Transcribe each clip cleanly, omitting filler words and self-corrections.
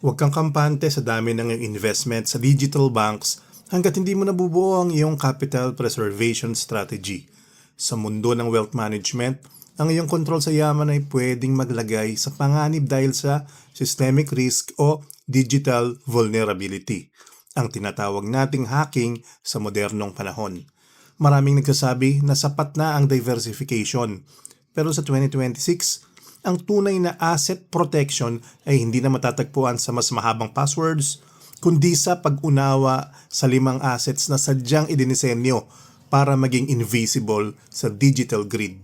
Huwag kang kampante sa dami ng iyong investment sa digital banks hanggat hindi mo nabubuo ang iyong capital preservation strategy. Sa mundo ng wealth management, ang iyong control sa yaman ay pwedeng maglagay sa panganib dahil sa systemic risk o digital vulnerability, ang tinatawag nating hacking sa modernong panahon. Maraming nagsasabi na sapat na ang diversification, pero sa 2026, ang tunay na asset protection ay hindi na matatagpuan sa mas mahabang passwords, kundi sa pag-unawa sa 5 assets na sadyang idinisenyo para maging invisible sa digital grid.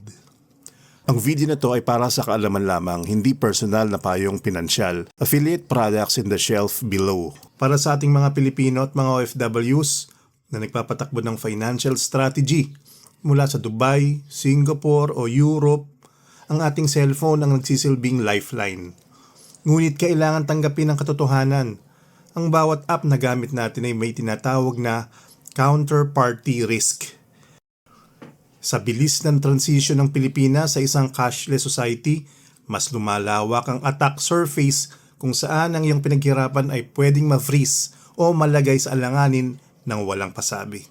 Ang video na to ay para sa kaalaman lamang, hindi personal na payong pinansyal. Affiliate products in the shelf below. Para sa ating mga Pilipino at mga OFWs na nagpapatakbo ng financial strategy mula sa Dubai, Singapore o Europe, ang ating cellphone ang nagsisilbing lifeline. Ngunit kailangan tanggapin ang katotohanan. Ang bawat app na gamit natin ay may tinatawag na counterparty risk. Sa bilis ng transition ng Pilipinas sa isang cashless society, mas lumalawak ang attack surface kung saan ang iyong pinaghirapan ay pwedeng ma-freeze o malagay sa alanganin ng walang pasabi.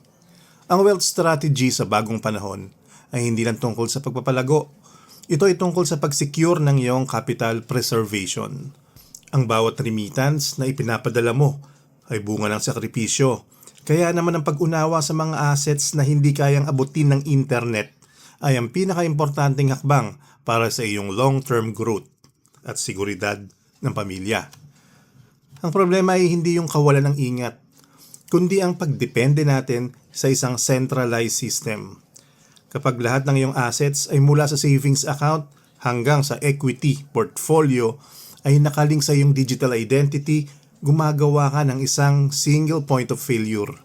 Ang wealth strategy sa bagong panahon ay hindi lang tungkol sa pagpapalago. Ito ay tungkol sa pag-secure ng iyong capital preservation. Ang bawat remittance na ipinapadala mo ay bunga ng sakripisyo. Kaya naman ang pag-unawa sa mga assets na hindi kayang abutin ng internet ay ang pinaka-importanting hakbang para sa iyong long-term growth at seguridad ng pamilya. Ang problema ay hindi yung kawalan ng ingat, kundi ang pagdepende natin sa isang centralized system. Kapag lahat ng iyong assets ay mula sa savings account hanggang sa equity portfolio ay nakaling sa iyong digital identity, gumagawa ka ng isang single point of failure.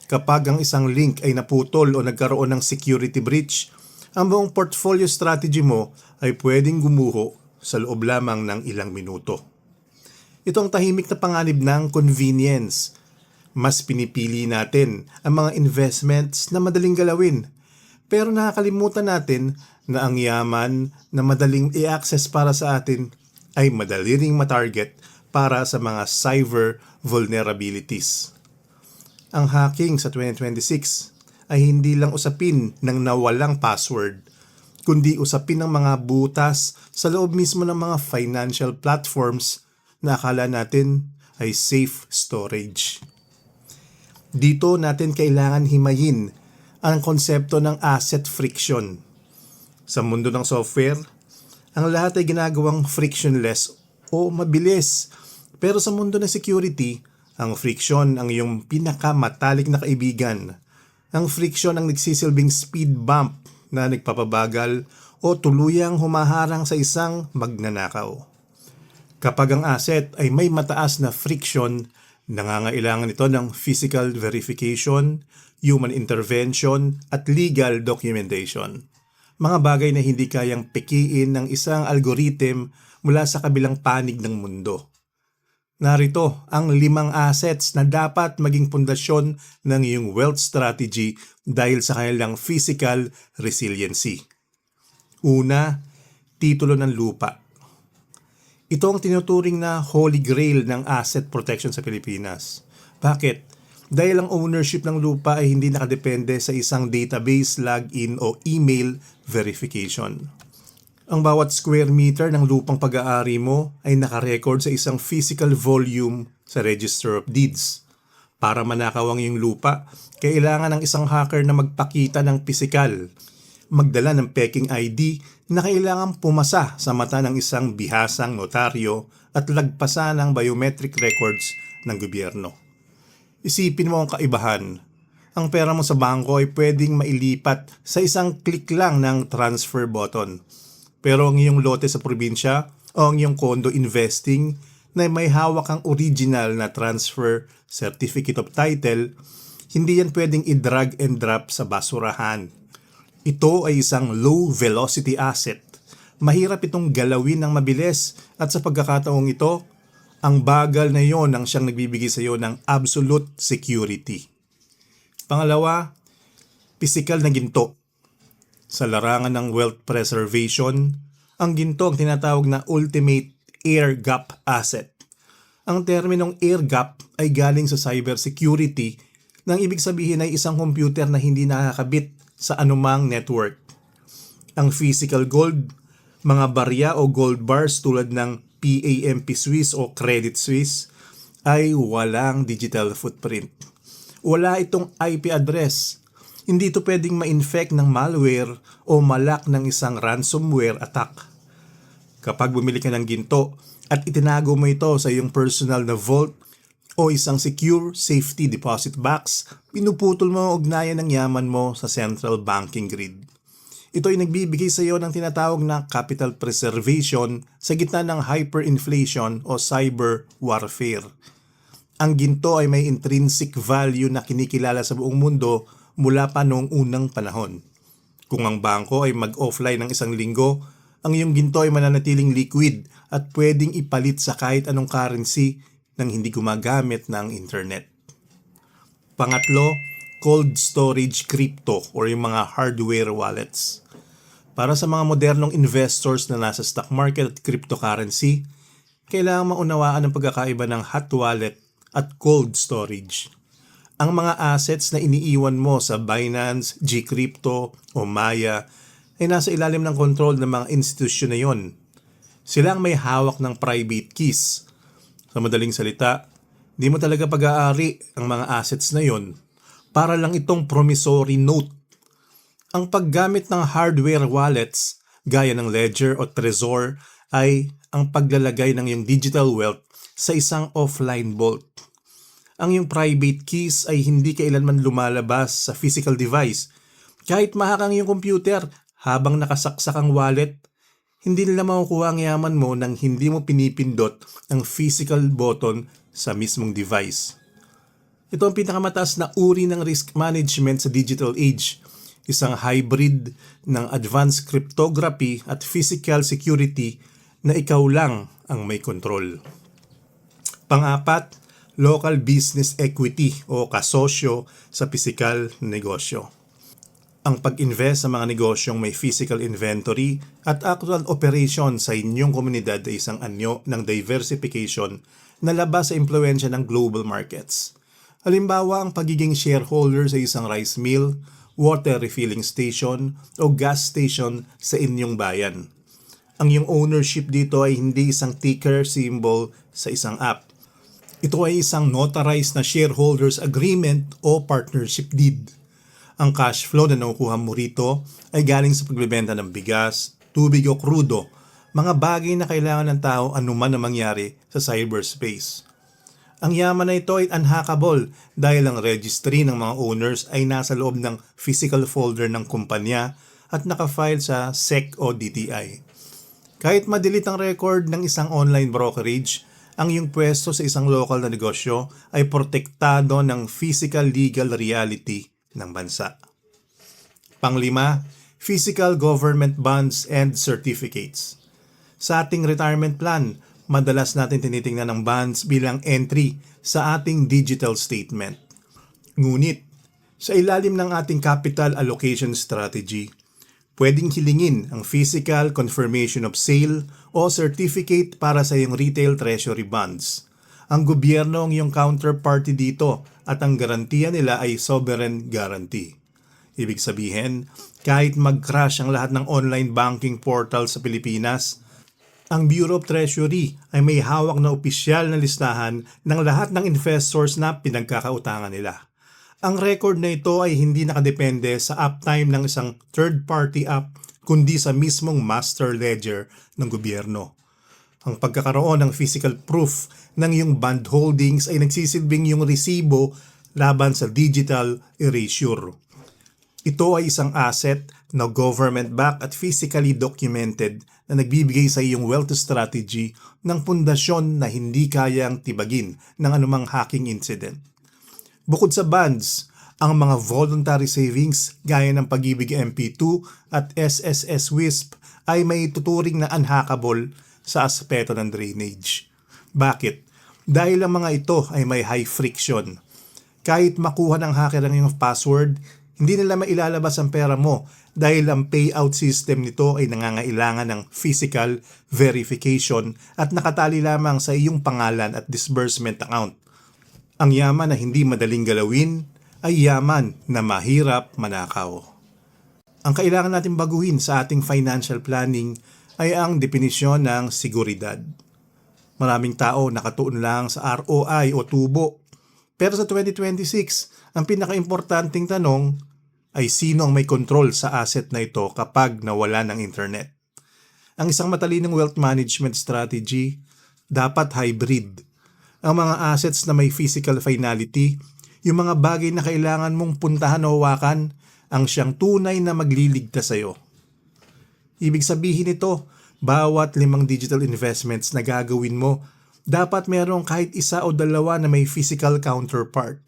Kapag ang isang link ay naputol o nagkaroon ng security breach, ang buong portfolio strategy mo ay pwedeng gumuho sa loob lamang ng ilang minuto. Ito ang tahimik na panganib ng convenience. Mas pinipili natin ang mga investments na madaling galawin. Pero nakakalimutan natin na ang yaman na madaling i-access para sa atin ay madali ring matarget para sa mga cyber vulnerabilities. Ang hacking sa 2026 ay hindi lang usapin ng nawalang password, kundi usapin ng mga butas sa loob mismo ng mga financial platforms na akala natin ay safe storage. Dito natin kailangan himayin ang konsepto ng asset friction. Sa mundo ng software, ang lahat ay ginagawang frictionless o mabilis. Pero sa mundo ng security, ang friction ang iyong pinakamatalik na kaibigan. Ang friction ang nagsisilbing speed bump na nagpapabagal o tuluyang humaharang sa isang magnanakaw. Kapag ang asset ay may mataas na friction, nangangailangan ito ng physical verification, human intervention at legal documentation. Mga bagay na hindi kayang pekiin ng isang algorithm mula sa kabilang panig ng mundo. Narito ang 5 assets na dapat maging pundasyon ng iyong wealth strategy dahil sa kanilang physical resiliency. Una, titulo ng lupa. Ito ang tinuturing na holy grail ng asset protection sa Pilipinas. Bakit? Dahil ang ownership ng lupa ay hindi nakadepende sa isang database login o email verification. Ang bawat square meter ng lupang pag-aari mo ay nakarecord sa isang physical volume sa Register of Deeds. Para manakaw ang iyong lupa, kailangan ng isang hacker na magpakita ng pisikal, magdala ng peking ID na kailangan pumasa sa mata ng isang bihasang notaryo at lagpasan ng biometric records ng gobyerno. Isipin mo ang kaibahan. Ang pera mo sa bangko ay pwedeng mailipat sa isang click lang ng transfer button. Pero ang iyong lote sa probinsya o ang iyong condo investing na may hawak ang original na transfer certificate of title, hindi yan pwedeng i-drag and drop sa basurahan. Ito ay isang low velocity asset. Mahirap itong galawin ng mabilis at sa pagkakataong ito, ang bagal na yon ang siyang nagbibigay sa iyo ng absolute security. Pangalawa, pisikal na ginto. Sa larangan ng wealth preservation, ang ginto ang tinatawag na ultimate air gap asset. Ang terminong air gap ay galing sa cybersecurity nang ibig sabihin ay isang computer na hindi nakakabit sa anumang network. Ang physical gold, mga barya o gold bars tulad ng PAMP Swiss o Credit Suisse ay walang digital footprint. Wala itong IP address. Hindi ito pwedeng ma-infect ng malware o malak ng isang ransomware attack. Kapag bumili ka ng ginto at itinago mo ito sa iyong personal na vault o isang secure safety deposit box, pinuputol mo ang ugnayan ng yaman mo sa central banking grid. Ito ay nagbibigay sa iyo ng tinatawag na capital preservation sa gitna ng hyperinflation o cyber warfare. Ang ginto ay may intrinsic value na kinikilala sa buong mundo mula pa noong unang panahon. Kung ang bangko ay mag-offline ng isang linggo, ang iyong ginto ay mananatiling liquid at pwedeng ipalit sa kahit anong currency nang hindi gumagamit ng internet. Pangatlo, cold storage crypto or yung mga hardware wallets. Para sa mga modernong investors na nasa stock market at cryptocurrency, kailangan maunawaan ang pagkakaiba ng hot wallet at cold storage. Ang mga assets na iniiwan mo sa Binance, Gcrypto o Maya ay nasa ilalim ng kontrol ng mga institusyon na yon. Sila ang may hawak ng private keys. Sa madaling salita, di mo talaga pag-aari ang mga assets na yon para lang itong promissory note. Ang paggamit ng hardware wallets gaya ng Ledger o Trezor ay ang paglalagay ng iyong digital wealth sa isang offline vault. Ang iyong private keys ay hindi kailanman lumalabas sa physical device. Kahit mahak ang iyong computer habang nakasaksak ang wallet, hindi nila makukuha ang yaman mo nang hindi mo pinipindot ang physical button sa mismong device. Ito ang pinakamataas na uri ng risk management sa digital age, isang hybrid ng advanced cryptography at physical security na ikaw lang ang may kontrol. Pang-apat, local business equity o kasosyo sa pisikal negosyo. Ang pag-invest sa mga negosyong may physical inventory at actual operation sa inyong komunidad ay isang anyo ng diversification na labas sa impluwensya ng global markets. Halimbawa, ang pagiging shareholder sa isang rice mill, water refilling station o gas station sa inyong bayan. Ang iyong ownership dito ay hindi isang ticker symbol sa isang app. Ito ay isang notarized na shareholders agreement o partnership deed. Ang cash flow na nakukuha mo rito ay galing sa pagbebenta ng bigas, tubig o krudo, mga bagay na kailangan ng tao anuman na mangyari sa cyberspace. Ang yaman na ito ay unhackable dahil ang registry ng mga owners ay nasa loob ng physical folder ng kumpanya at nakafile sa SEC o DTI. Kahit ma-delete ang record ng isang online brokerage, ang iyong pwesto sa isang local na negosyo ay protektado ng physical legal reality ng bansa. Panglima, physical government bonds and certificates. Sa ating retirement plan, madalas natin tinitingnan ang bonds bilang entry sa ating digital statement. Ngunit, sa ilalim ng ating capital allocation strategy, pwedeng hilingin ang physical confirmation of sale o certificate para sa iyong retail treasury bonds. Ang gobyerno ang iyong counterparty dito at ang garantiya nila ay sovereign guarantee. Ibig sabihin, kahit mag-crash ang lahat ng online banking portal sa Pilipinas, ang Bureau of Treasury ay may hawak na opisyal na listahan ng lahat ng investors na pinagkakautangan nila. Ang record na ito ay hindi nakadepende sa uptime ng isang third-party app kundi sa mismong master ledger ng gobyerno. Ang pagkakaroon ng physical proof ng iyong bond holdings ay nagsisilbing yung resibo laban sa digital erasure. Ito ay isang asset na government-backed at physically documented na nagbibigay sa iyong wealth strategy ng pundasyon na hindi kayang tibagin ng anumang hacking incident. Bukod sa bonds, ang mga voluntary savings gaya ng Pag-ibig MP2 at SSS WISP ay may tuturing na unhackable sa aspeto ng drainage. Bakit? Dahil ang mga ito ay may high friction. Kahit makuha ng hacker ang iyong password, hindi nila mailalabas ang pera mo dahil ang payout system nito ay nangangailangan ng physical verification at nakatali lamang sa iyong pangalan at disbursement account. Ang yaman na hindi madaling galawin ay yaman na mahirap manakaw. Ang kailangan natin baguhin sa ating financial planning ay ang definisyon ng seguridad. Maraming tao nakatuon lang sa ROI o tubo. Pero sa 2026, ang pinaka-importanting tanong ay sino ang may control sa asset na ito kapag nawala ng internet. Ang isang matalinong wealth management strategy dapat hybrid. Ang mga assets na may physical finality, yung mga bagay na kailangan mong puntahan o hawakan, ang siyang tunay na magliligtas sa iyo. Ibig sabihin nito, bawat 5 digital investments na gagawin mo, dapat merong kahit isa o dalawa na may physical counterpart.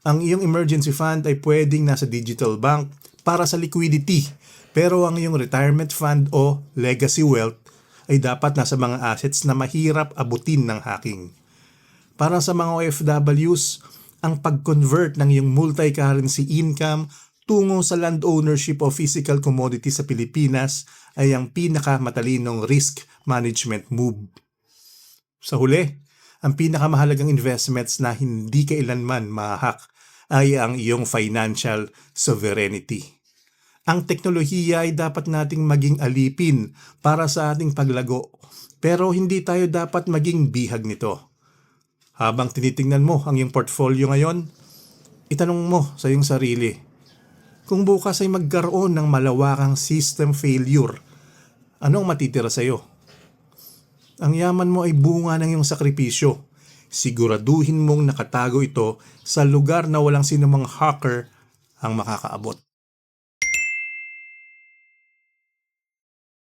Ang iyong emergency fund ay pwedeng nasa digital bank para sa liquidity, pero ang iyong retirement fund o legacy wealth ay dapat nasa mga assets na mahirap abutin ng hacking. Para sa mga OFWs, ang pag-convert ng iyong multi-currency income tungo sa land ownership o physical commodity sa Pilipinas ay ang pinakamatalinong risk management move. Sa huli, ang pinakamahalagang investments na hindi kailanman ma-hack ay ang iyong financial sovereignty. Ang teknolohiya ay dapat nating maging alipin para sa ating paglago, pero hindi tayo dapat maging bihag nito. Habang tinitingnan mo ang iyong portfolio ngayon, itanong mo sa iyong sarili, kung bukas ay magkaroon ng malawakang system failure, anong matitira sa iyo? Ang yaman mo ay bunga ng iyong sakripisyo. Siguraduhin mong nakatago ito sa lugar na walang sinumang hacker ang makakaabot.